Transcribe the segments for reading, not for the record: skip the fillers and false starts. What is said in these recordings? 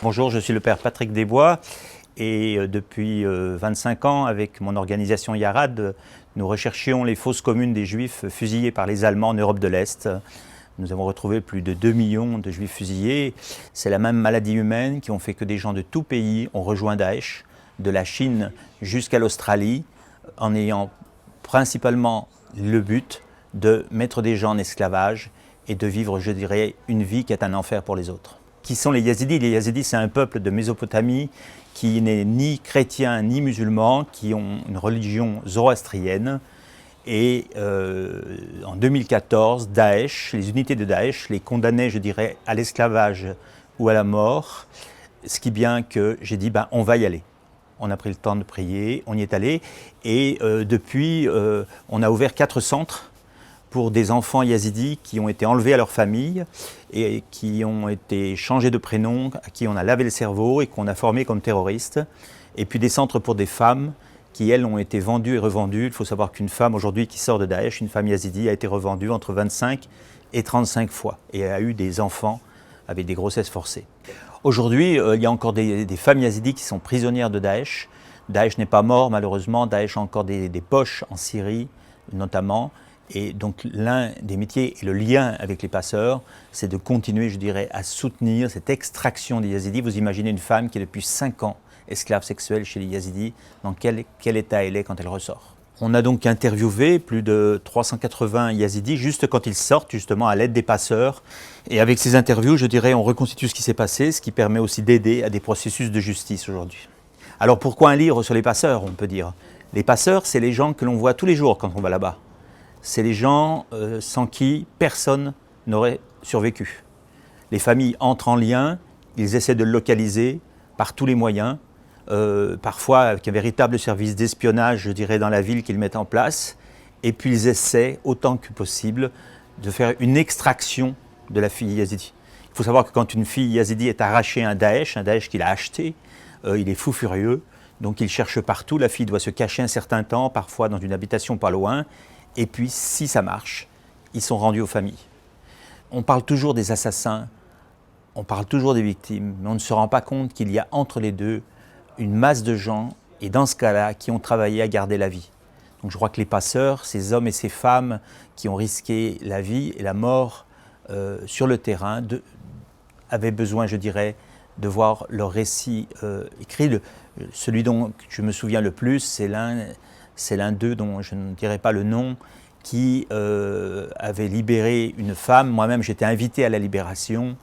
Bonjour, je suis le père Patrick Desbois et depuis 25 ans, avec mon organisation Yarad, nous recherchions les fosses communes des Juifs fusillés par les Allemands en Europe de l'Est. Nous avons retrouvé plus de 2 millions de Juifs fusillés. C'est la même maladie humaine qui ont fait que des gens de tout pays ont rejoint Daesh, de la Chine jusqu'à l'Australie, en ayant principalement le but de mettre des gens en esclavage et de vivre, je dirais, une vie qui est un enfer pour les autres. Qui sont les Yazidis? Les Yazidis, c'est un peuple de Mésopotamie qui n'est ni chrétien ni musulman, qui ont une religion zoroastrienne. Et en 2014, Daesh, les unités de Daesh les condamnaient, je dirais, à l'esclavage ou à la mort. Ce qui est bien que j'ai dit, on va y aller. On a pris le temps de prier, on y est allé. Et depuis, on a ouvert 4 centres pour des enfants yazidis qui ont été enlevés à leur famille et qui ont été changés de prénom, à qui on a lavé le cerveau et qu'on a formés comme terroristes. Et puis des centres pour des femmes qui, elles, ont été vendues et revendues. Il faut savoir qu'une femme aujourd'hui qui sort de Daesh, une femme yazidi, a été revendue entre 25 et 35 fois et a eu des enfants avec des grossesses forcées. Aujourd'hui, il y a encore des femmes yazidis qui sont prisonnières de Daesh. Daesh n'est pas mort, malheureusement. Daesh a encore des poches en Syrie, notamment. Et donc l'un des métiers et le lien avec les passeurs, c'est de continuer, je dirais, à soutenir cette extraction des Yazidis. Vous imaginez une femme qui est depuis 5 ans esclave sexuelle chez les Yazidis, dans quel état elle est quand elle ressort. On a donc interviewé plus de 380 Yazidis juste quand ils sortent, justement à l'aide des passeurs. Et avec ces interviews, je dirais, on reconstitue ce qui s'est passé, ce qui permet aussi d'aider à des processus de justice aujourd'hui. Alors pourquoi un livre sur les passeurs, on peut dire? Les passeurs, c'est les gens que l'on voit tous les jours quand on va là-bas. C'est les gens sans qui personne n'aurait survécu. Les familles entrent en lien, ils essaient de le localiser par tous les moyens, parfois avec un véritable service d'espionnage, je dirais, dans la ville qu'ils mettent en place, et puis ils essaient, autant que possible, de faire une extraction de la fille yazidi. Il faut savoir que quand une fille yazidi est arrachée à un Daesh qu'il a acheté, il est fou furieux, donc il cherche partout, la fille doit se cacher un certain temps, parfois dans une habitation pas loin. Et puis, si ça marche, ils sont rendus aux familles. On parle toujours des assassins, on parle toujours des victimes, mais on ne se rend pas compte qu'il y a entre les deux une masse de gens, et dans ce cas-là, qui ont travaillé à garder la vie. Donc je crois que les passeurs, ces hommes et ces femmes qui ont risqué la vie et la mort sur le terrain, avaient besoin, je dirais, de voir leur récit écrit. Celui dont je me souviens le plus, c'est l'un d'eux, dont je ne dirai pas le nom, qui avait libéré une femme. Moi-même, j'étais invité à la libération.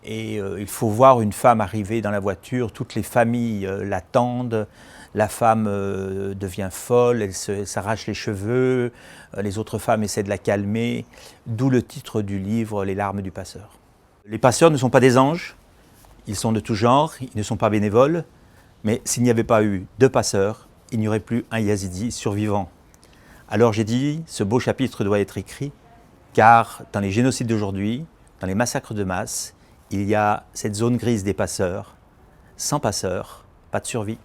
Et il faut voir une femme arriver dans la voiture, toutes les familles l'attendent, la femme devient folle, elle s'arrache les cheveux, les autres femmes essaient de la calmer, d'où le titre du livre « Les larmes du passeur ». Les passeurs ne sont pas des anges, ils sont de tout genre, ils ne sont pas bénévoles, mais s'il n'y avait pas eu de passeurs, il n'y aurait plus un Yazidi survivant. Alors j'ai dit, ce beau chapitre doit être écrit, car dans les génocides d'aujourd'hui, dans les massacres de masse, il y a cette zone grise des passeurs. Sans passeurs, pas de survie.